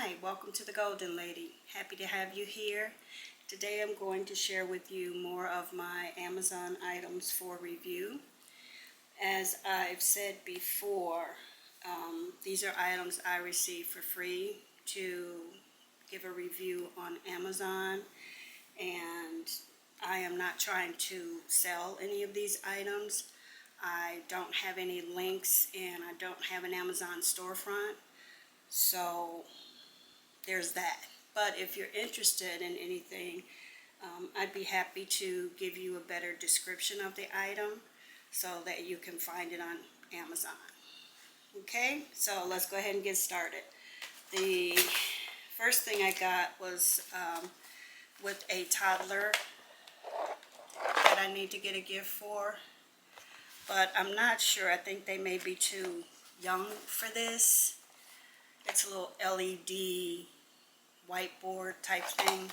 Hi, welcome to the Golden Lady. Happy to have you here. Today I'm going to share with you more of my Amazon items for review. As I've said before, these are items I received for free to give a review on Amazon, and I am not trying to sell any of these items. I don't have any links and I don't have an Amazon storefront, so there's that. But if you're interested in anything, I'd be happy to give you a better description of the item so that you can find it on Amazon. Okay, so let's go ahead and get started. The first thing I got was with a toddler that I need to get a gift for, but I'm not sure. I think they may be too young for this. It's a little LED whiteboard type thing,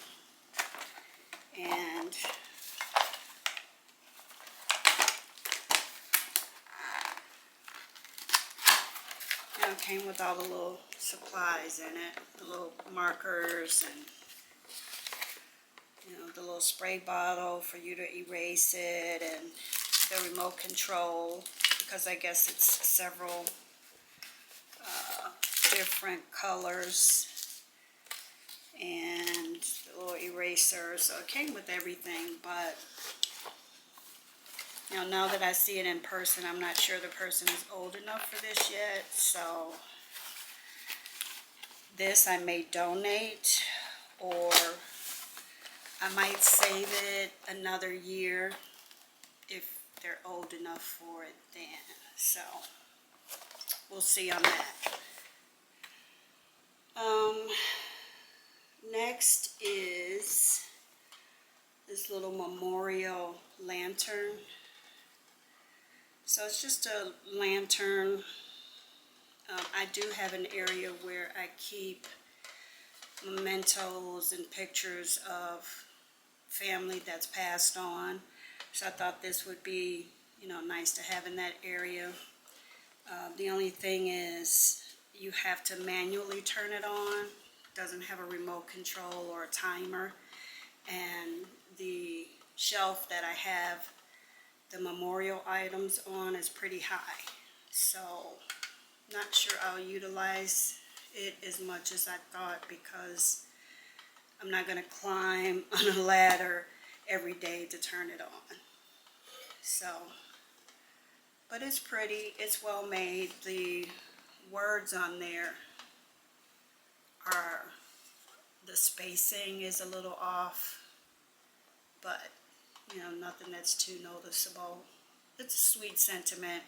and it came with all the little supplies in it, the little markers and the little spray bottle for you to erase it, and the remote control, because I guess it's several different colors, and the little eraser. So it came with everything, but now that I see it in person, I'm not sure the person is old enough for this yet. So this I may donate, or I might save it another year if they're old enough for it then. So we'll see on that. Next is this little memorial lantern. So it's just a lantern. I do have an area where I keep mementos and pictures of family that's passed on. So I thought this would be, nice to have in that area. The only thing is you have to manually turn it on. It doesn't have a remote control or a timer. And the shelf that I have the memorial items on is pretty high. So not sure I'll utilize it as much as I thought, because I'm not going to climb on a ladder every day to turn it on. So, but it's pretty, it's well made. The words on there are, the spacing is a little off, but nothing that's too noticeable. It's a sweet sentiment.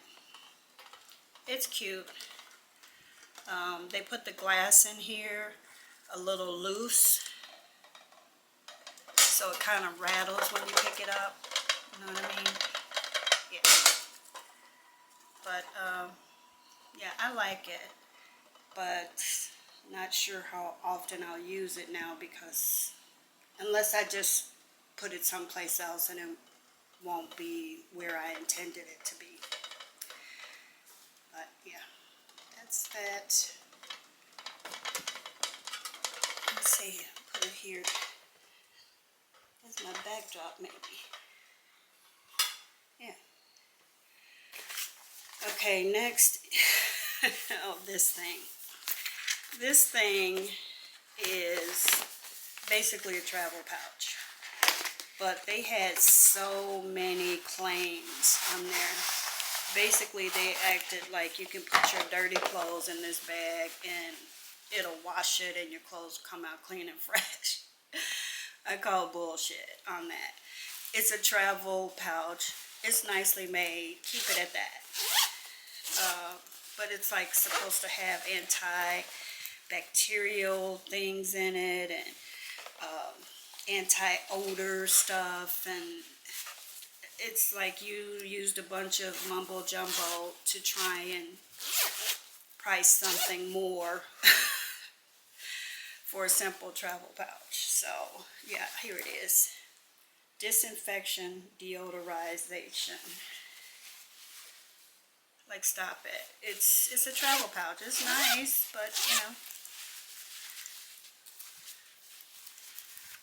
It's cute. They put the glass in here a little loose, so it kind of rattles when you pick it up. You know what I mean? Yeah. But yeah, I like it, but not sure how often I'll use it now, because unless I just put it someplace else and it won't be where I intended it to be. But yeah, that's that. Let's see, put it here. That's my backdrop, maybe. Yeah. Okay, next. Oh, this thing. This thing is basically a travel pouch, but they had so many claims on there. Basically, they acted like you can put your dirty clothes in this bag and it'll wash it and your clothes come out clean and fresh. I call bullshit on that. It's a travel pouch. It's nicely made. Keep it at that. But it's like supposed to have antibacterial things in it, and anti-odor stuff, and it's like you used a bunch of mumbo jumbo to try and price something more for a simple travel pouch. So yeah, here it is. Disinfection, deodorization. Like, stop it. It's a travel pouch. It's nice, but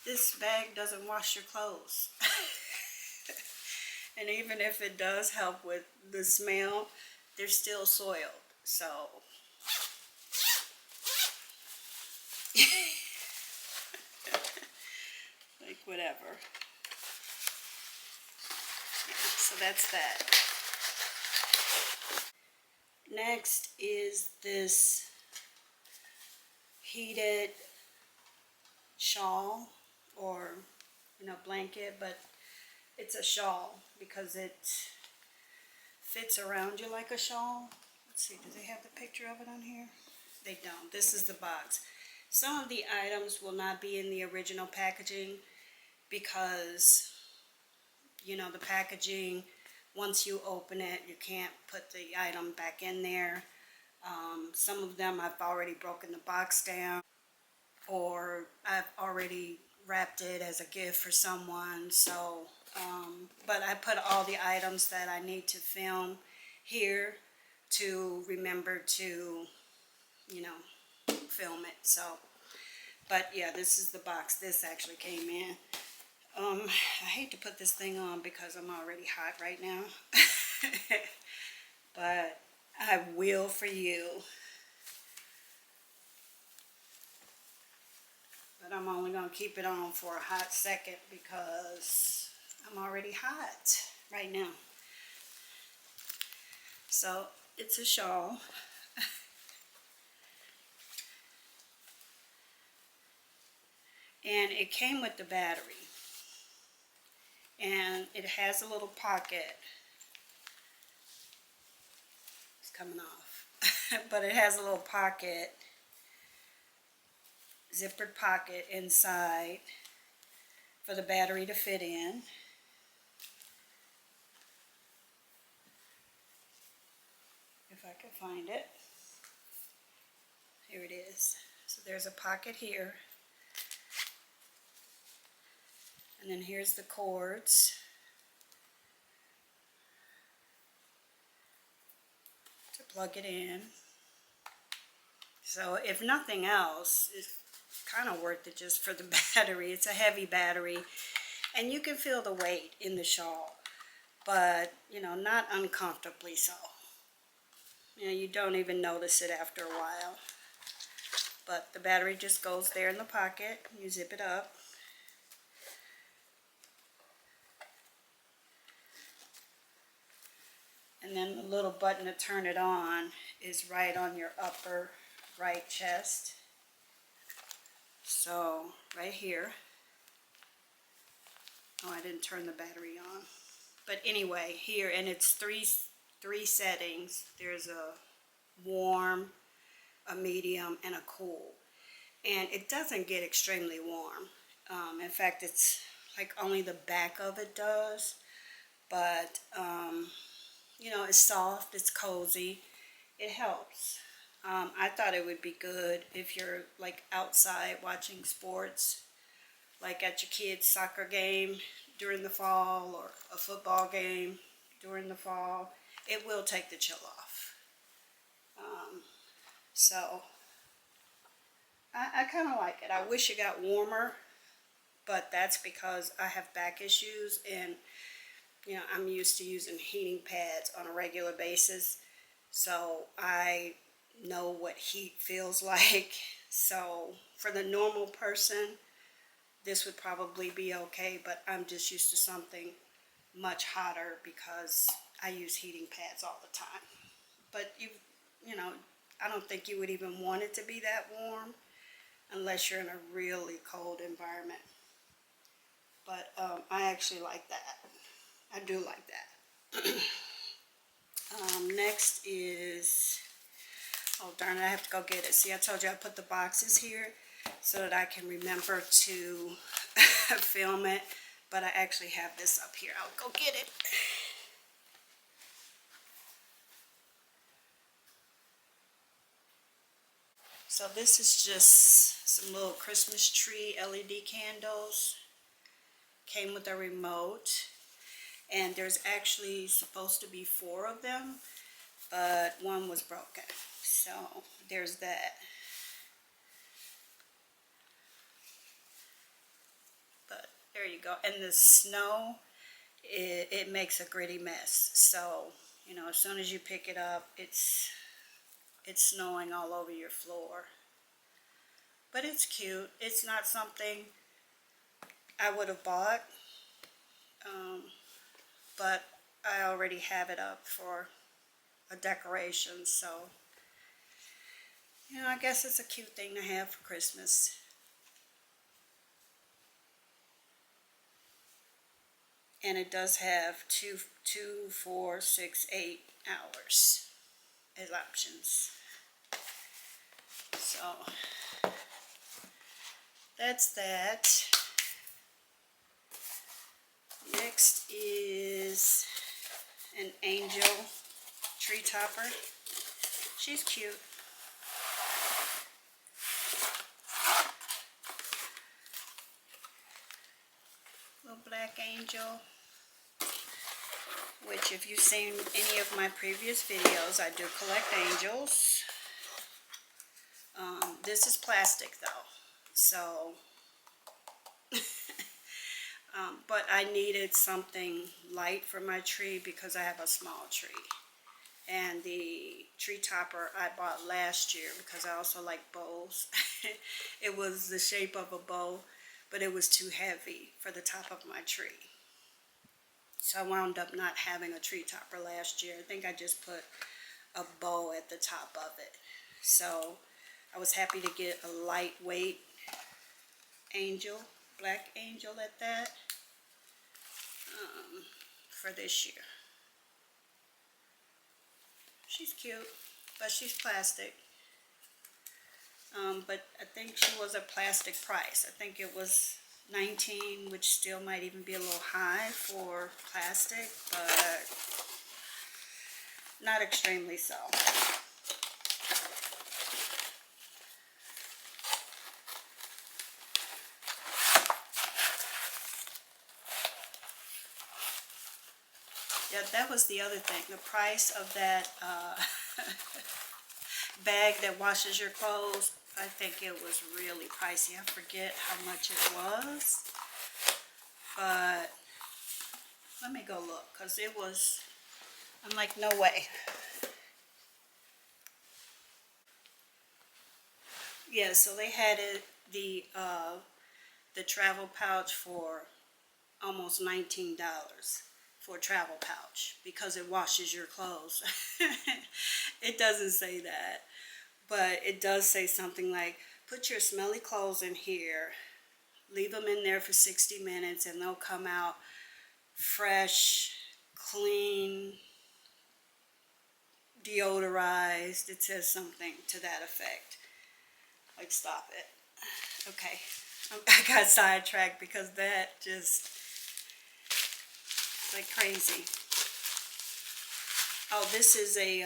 this bag doesn't wash your clothes. And even if it does help with the smell, they're still soiled. So like whatever. Yeah, so that's that. Next is this heated shawl, or blanket, but it's a shawl because it fits around you like a shawl. Let's see, do they have the picture of it on here? They don't. This is the box. Some of the items will not be in the original packaging because the packaging, once you open it, you can't put the item back in there. Some of them I've already broken the box down, or I've already wrapped it as a gift for someone. So but I put all the items that I need to film here to remember to film it. So but yeah, this is the box this actually came in. I hate to put this thing on because I'm already hot right now. But I will for you. But I'm only going to keep it on for a hot second because I'm already hot right now. So it's a shawl. And it came with the battery. And it has a little pocket. It's coming off. But it has a little pocket, zippered pocket inside for the battery to fit in. If I can find it. Here it is. So there's a pocket here. And then here's the cords. To plug it in. So if nothing else, it's kind of worth it just for the battery. It's a heavy battery. And you can feel the weight in the shawl. But, not uncomfortably so. You don't even notice it after a while. But the battery just goes there in the pocket. You zip it up. And then the little button to turn it on is right on your upper right chest. So right here. Oh, I didn't turn the battery on. But anyway, here, and it's three settings. There's a warm, a medium, and a cool. And it doesn't get extremely warm. In fact, it's like only the back of it does. But it's soft, it's cozy, it helps. I thought it would be good if you're like outside watching sports, like at your kid's soccer game during the fall, or a football game during the fall. It will take the chill off. So I kind of like it. I wish it got warmer, but that's because I have back issues, and I'm used to using heating pads on a regular basis, so I know what heat feels like. So for the normal person, this would probably be okay, but I'm just used to something much hotter because I use heating pads all the time. But I don't think you would even want it to be that warm unless you're in a really cold environment. But I actually like that. I do like that. Next is, oh darn it, I have to go get it. See, I told you I put the boxes here so that I can remember to film it. But I actually have this up here. I'll go get it. So this is just some little Christmas tree LED candles. Came with a remote. And there's actually supposed to be 4 of them, but one was broken. So there's that. There you go. And the snow, it makes a gritty mess. So, you know, as soon as you pick it up, it's snowing all over your floor. But it's cute. It's not something I would have bought, but I already have it up for a decoration, so, you know, I guess it's a cute thing to have for Christmas. And it does have 2, 4, 6, 8 hours as options. So that's that. Next is an angel tree topper. She's cute. Little black angel. Which, if you've seen any of my previous videos, I do collect angels. This is plastic though, so but I needed something light for my tree because I have a small tree. And the tree topper I bought last year because I also like bows. It was the shape of a bow, but it was too heavy for the top of my tree. So I wound up not having a tree topper last year. I think I just put a bow at the top of it. So I was happy to get a lightweight angel, black angel at that, for this year. She's cute, but she's plastic. But I think she was a plastic price. I think it was $19, which still might even be a little high for plastic, but not extremely so. Yeah, that was the other thing. The price of that bag that washes your clothes, I think it was really pricey. I forget how much it was, but let me go look, because it was, I'm like, no way. Yeah, so they had it, the travel pouch for almost $19 for a travel pouch because it washes your clothes. It doesn't say that, but it does say something like, put your smelly clothes in here, leave them in there for 60 minutes, and they'll come out fresh, clean, deodorized. It says something to that effect. Like, stop it. Okay, I got sidetracked because that just, it's like crazy. Oh, this is a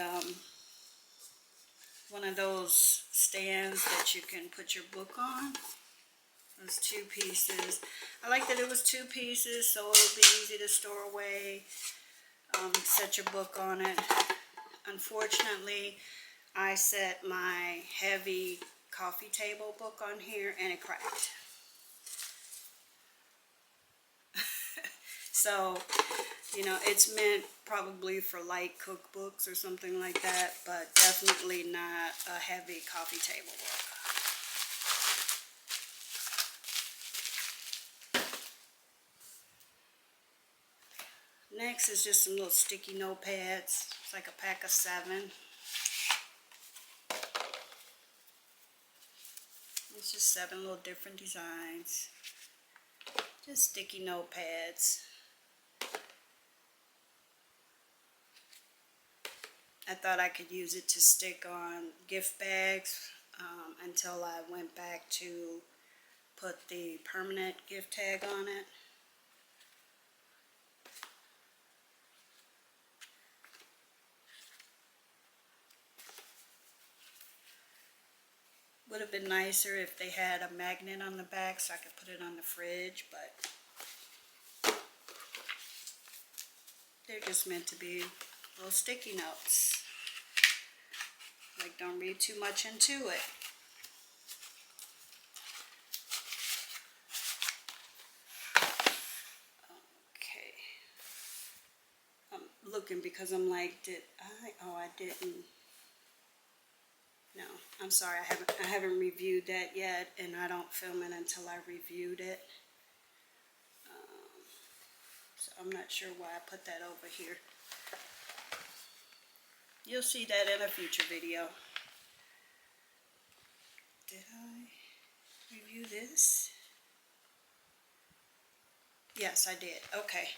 one of those stands that you can put your book on. Those 2 pieces. I like that it was 2 pieces, so it'll be easy to store away. Set your book on it. Unfortunately, I set my heavy coffee table book on here and it cracked. So, you know, it's meant probably for light cookbooks or something like that, but definitely not a heavy coffee table book. Next is just some little sticky notepads. It's like a pack of 7. It's just 7 little different designs. Just sticky notepads. I thought I could use it to stick on gift bags until I went back to put the permanent gift tag on it. Would have been nicer if they had a magnet on the back so I could put it on the fridge, but they're just meant to be little sticky notes. Like, don't read too much into it. looking because I'm like, I didn't. No, I'm sorry, I haven't reviewed that yet, and I don't film it until I reviewed it. So I'm not sure why I put that over here. You'll see that in a future video. Did I review this? Yes, I did. Okay.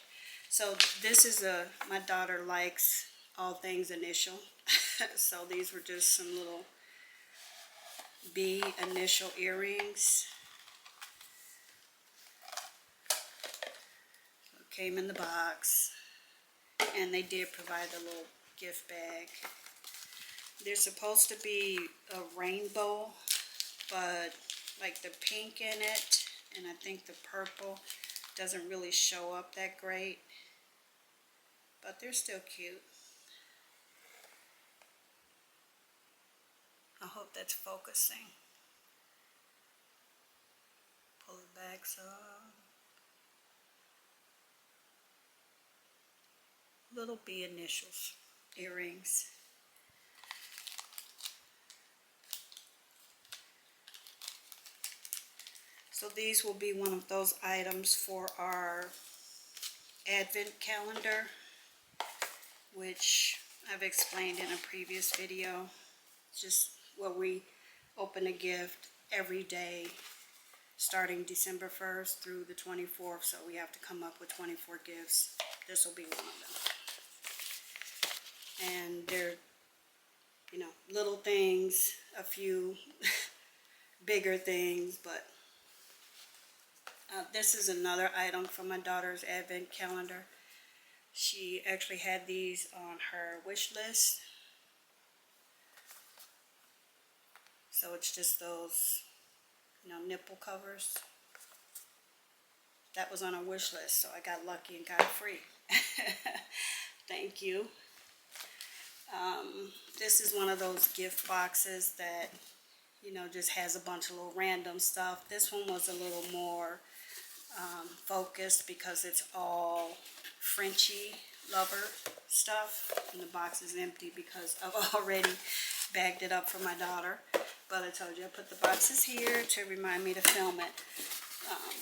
So this is my daughter likes all things initial. So these were just some little B initial earrings. So it came in the box, and they did provide a little gift bag. They're supposed to be a rainbow, but like the pink in it, and I think the purple doesn't really show up that great, but they're still cute. I hope that's focusing. Pull it back some. Little B initials earrings. So these will be one of those items for our Advent calendar, which I've explained in a previous video. It's just where we open a gift every day starting December 1st through the 24th, so we have to come up with 24 gifts. This will be one of them. And they're, you know, little things, a few bigger things, but this is another item from my daughter's Advent calendar. She actually had these on her wish list. So it's just those, you know, nipple covers. That was on her wish list, so I got lucky and got it free. Thank you. This is one of those gift boxes that, you know, just has a bunch of little random stuff. This one was a little more focused because it's all Frenchie lover stuff, and the box is empty because I've already bagged it up for my daughter. But I told you I put the boxes here to remind me to film it,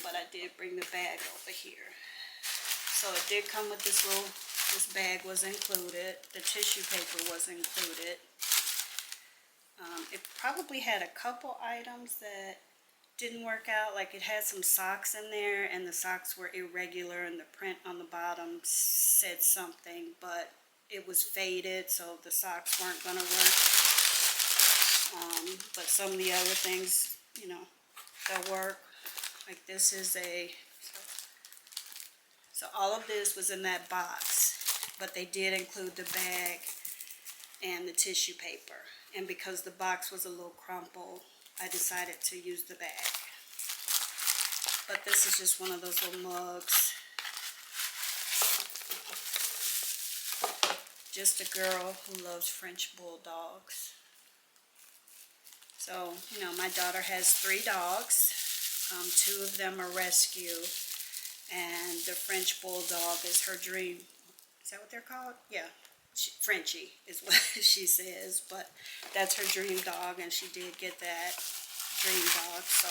but I did bring the bag over here. So it did come with this bag was included, the tissue paper was included. It probably had a couple items that didn't work out, like it had some socks in there, and the socks were irregular, and the print on the bottom said something, but it was faded, so the socks weren't gonna work. But some of the other things, you know, they'll work. Like this is so all of this was in that box, but they did include the bag and the tissue paper. And because the box was a little crumpled, I decided to use the bag. But this is just one of those little mugs. Just a girl who loves French bulldogs. So, you know, my daughter has 3 dogs. 2 of them are rescue. And the French bulldog is her dream. Is that what they're called? Yeah. Frenchie is what she says, but that's her dream dog, and she did get that dream dog. So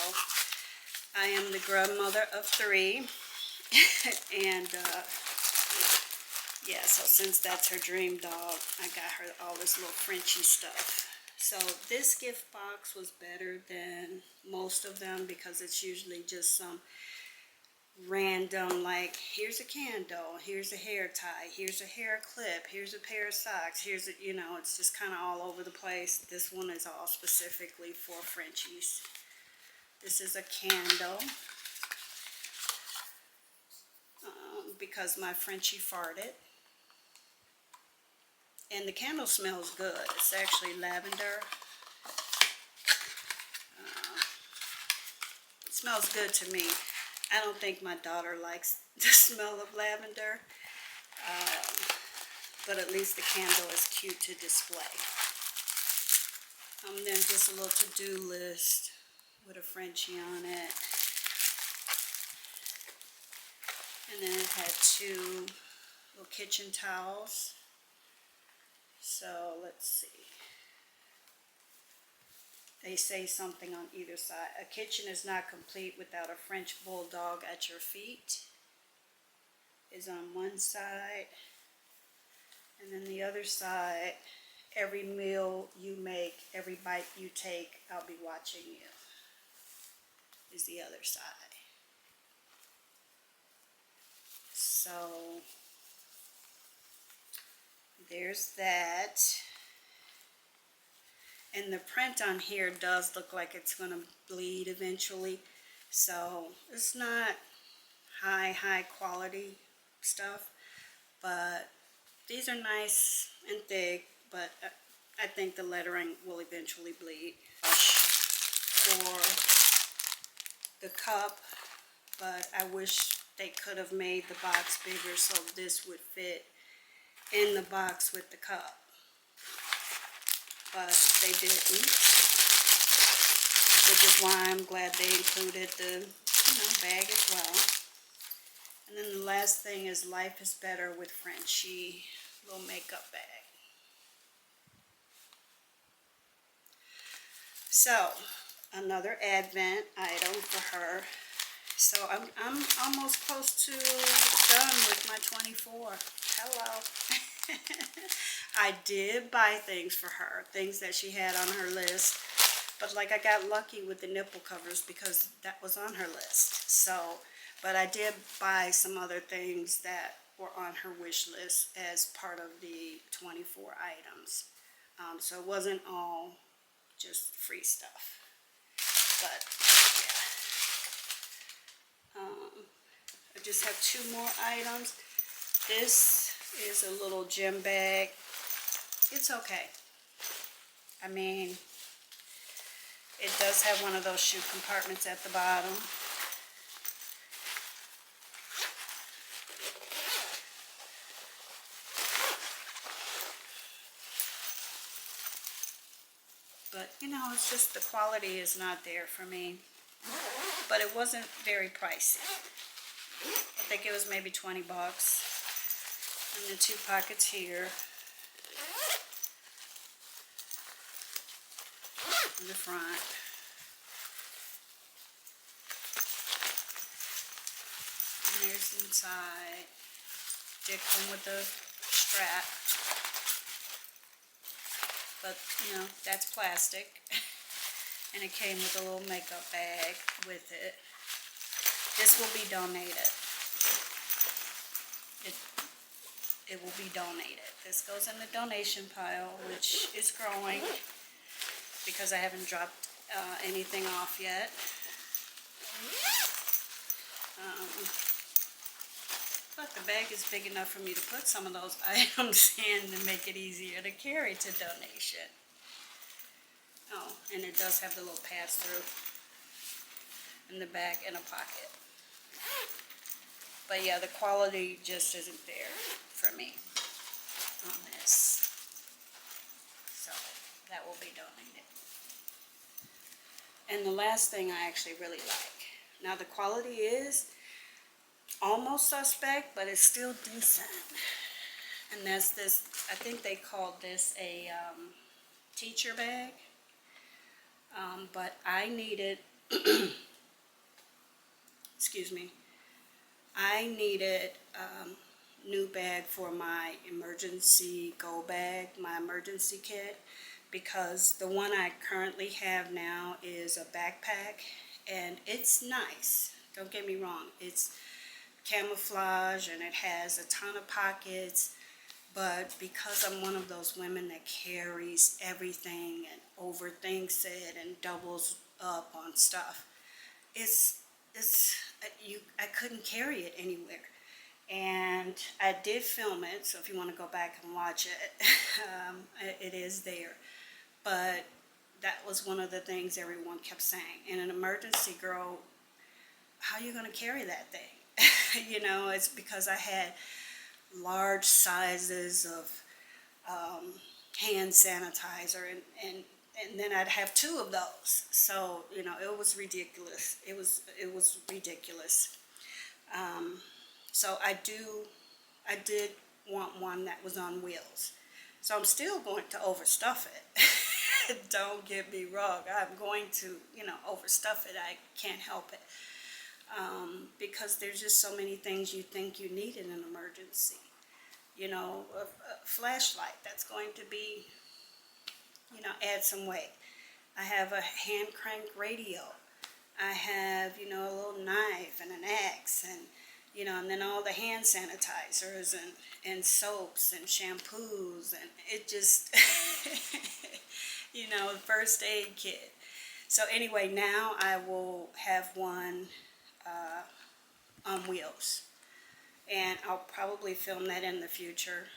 I am the grandmother of 3, and yeah, so since that's her dream dog, I got her all this little Frenchie stuff. So this gift box was better than most of them because it's usually just some random, like, here's a candle, here's a hair tie, here's a hair clip, here's a pair of socks, here's a, you know, it's just kind of all over the place. This one is all specifically for Frenchies. This is a candle because my Frenchie farted, and the candle smells good. It's actually lavender. It smells good to me. I don't think my daughter likes the smell of lavender, but at least the candle is cute to display. Then just a little to-do list with a Frenchie on it. And then it had 2 little kitchen towels. So let's see. They say something on either side. A kitchen is not complete without a French bulldog at your feet is on one side. And then the other side, every meal you make, every bite you take, I'll be watching you, is the other side. So there's that. And the print on here does look like it's going to bleed eventually. So it's not high quality stuff, but these are nice and thick, but I think the lettering will eventually bleed. For the cup, but I wish they could have made the box bigger so this would fit in the box with the cup, but they didn't, which is why I'm glad they included the bag as well. And then the last thing is Life is Better with Frenchie little makeup bag. So another Advent item for her. So I'm almost close to done with my 24. Hello. I did buy things for her, things that she had on her list, but like I got lucky with the nipple covers because that was on her list. So, but I did buy some other things that were on her wish list as part of the 24 items. So it wasn't all just free stuff, but yeah. I just have two more items. This is a little gym bag. It's okay. I mean, it does have one of those shoe compartments at the bottom. But, it's just the quality is not there for me. But it wasn't very pricey. I think it was maybe 20 bucks. And the two pockets here. In the front. And there's inside. Did come with a strap. But, that's plastic. And it came with a little makeup bag with it. This will be donated. It will be donated. This goes in the donation pile, which is growing because I haven't dropped anything off yet. But the bag is big enough for me to put some of those items in to make it easier to carry to donation. Oh, and it does have the little pass-through in the back and a pocket. But yeah, the quality just isn't there for me on this. So that will be donated. And the last thing I actually really like. Now the quality is almost suspect, but it's still decent. And that's this, I think they called this a teacher bag. But I needed, excuse me, I needed new bag for my emergency go bag, my emergency kit, because the one I currently have now is a backpack, and it's nice. Don't get me wrong, it's camouflage and it has a ton of pockets, but because I'm one of those women that carries everything and overthinks it and doubles up on stuff, I couldn't carry it anywhere. And I did film it, so if you want to go back and watch it, it is there. But that was one of the things everyone kept saying. In an emergency, girl, how are you going to carry that thing? It's because I had large sizes of hand sanitizer, and then I'd have two of those. So, it was ridiculous. It was ridiculous. So I did want one that was on wheels. So I'm still going to overstuff it. Don't get me wrong. I'm going to, overstuff it. I can't help it. Because there's just so many things you think you need in an emergency. A flashlight, that's going to be, add some weight. I have a hand crank radio. I have, a little knife and an axe and, and then all the hand sanitizers and soaps and shampoos and it just, first aid kit. So anyway, now I will have one on wheels. And I'll probably film that in the future,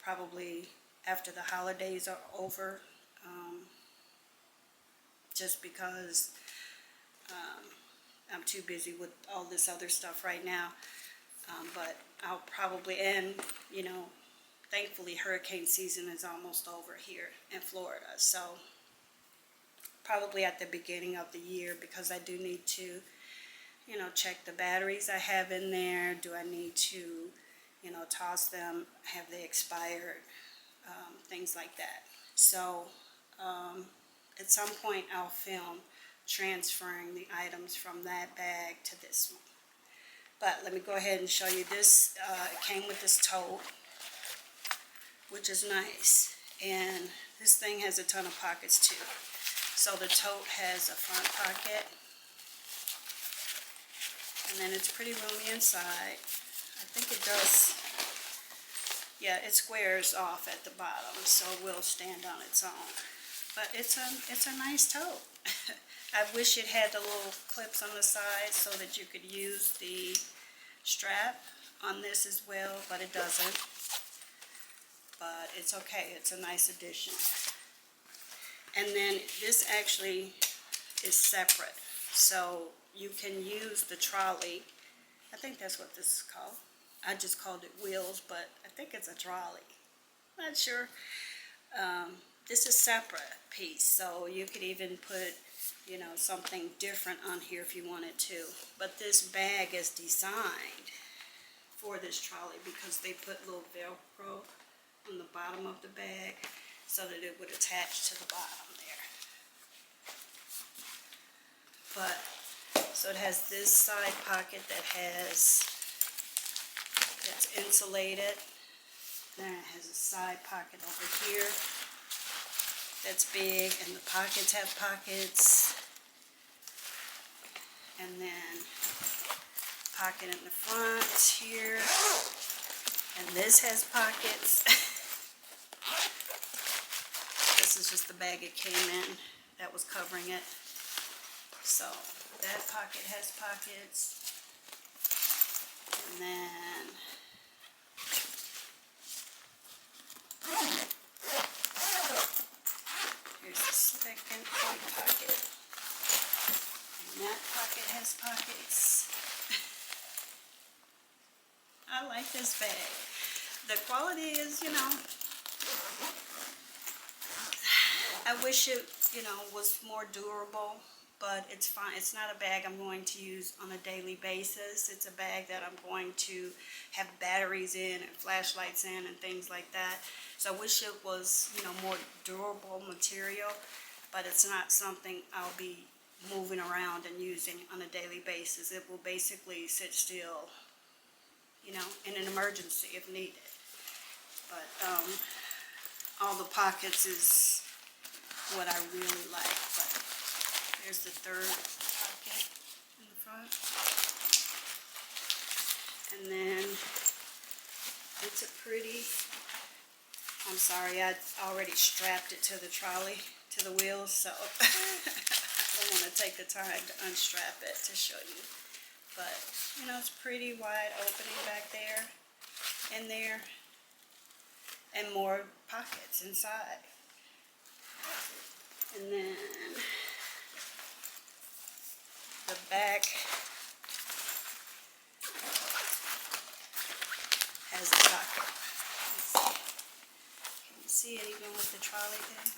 probably after the holidays are over, just because I'm too busy with all this other stuff right now. But I'll probably, and thankfully hurricane season is almost over here in Florida. So probably at the beginning of the year, because I do need to, check the batteries I have in there. Do I need to, toss them? Have they expired? Things like that. So at some point I'll film transferring the items from that bag to this one. But let me go ahead and show you this. It came with this tote, which is nice. And this thing has a ton of pockets too. So the tote has a front pocket. And then it's pretty roomy inside. I think it does, yeah, it squares off at the bottom, so it will stand on its own. But it's a nice tote. I wish it had the little clips on the side so that you could use the strap on this as well, but it doesn't. But it's okay, it's a nice addition. And then this actually is separate, so you can use the trolley. I think that's what this is called. I just called it wheels, but I think it's a trolley. Not sure. This is separate piece, so you could even put, something different on here if you wanted to. But this bag is designed for this trolley because they put little Velcro on the bottom of the bag so that it would attach to the bottom there. But so it has this side pocket that's insulated. Then it has a side pocket over here that's big, and the pockets have pockets. And then pocket in the front here. And this has pockets. This is just the bag it came in that was covering it. So that pocket has pockets. And then here's the second pocket. And that pocket has pockets. I like this bag. The quality is, I wish it, was more durable, but it's fine. It's not a bag I'm going to use on a daily basis. It's a bag that I'm going to have batteries in and flashlights in and things like that. So I wish it was, more durable material, but it's not something I'll be moving around and using on a daily basis. It will basically sit still, in an emergency if needed. But all the pockets is what I really like. But there's the third pocket in the front. And then it's a pretty, I'm sorry, I already strapped it to the trolley, to the wheels, so I don't want to take the time to unstrap it to show you. But, it's pretty wide opening back there, in there, and more pockets inside. And then the back has a pocket. Can you see it even with the trolley there?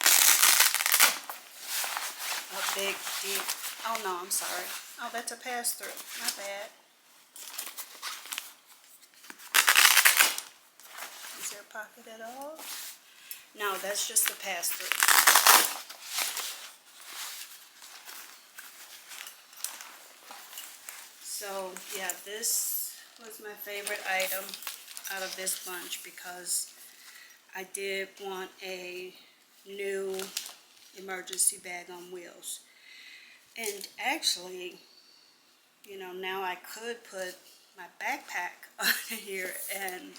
A big, deep, oh no, I'm sorry. Oh, that's a pass-through, not bad. Is there a pocket at all? No, that's just the pass-through. So, yeah, this was my favorite item out of this bunch because I did want a new emergency bag on wheels. And actually, you know, now I could put my backpack on here, and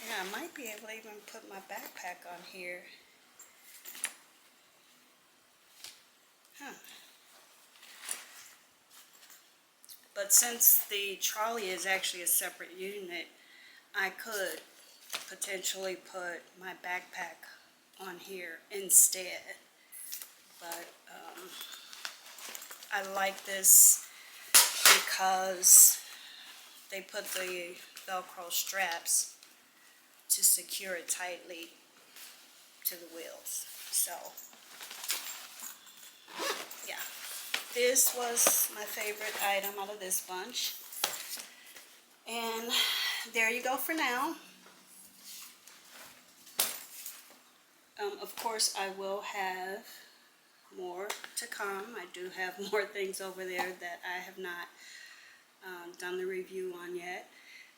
yeah, I might be able to even put my backpack on here. Huh. But since the trolley is actually a separate unit, I could potentially put my backpack on here instead. But I like this because they put the Velcro straps to secure it tightly to the wheels. So, yeah, this was my favorite item out of this bunch. And there you go for now. Of course, I will have more to come. I do have more things over there that I have not done the review on yet.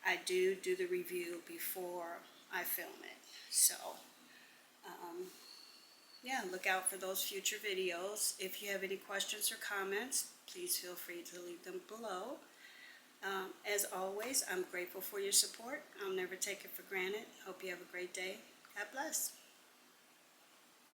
I do the review before I film it. So, yeah, look out for those future videos. If you have any questions or comments, please feel free to leave them below. As always, I'm grateful for your support. I'll never take it for granted. Hope you have a great day. God bless.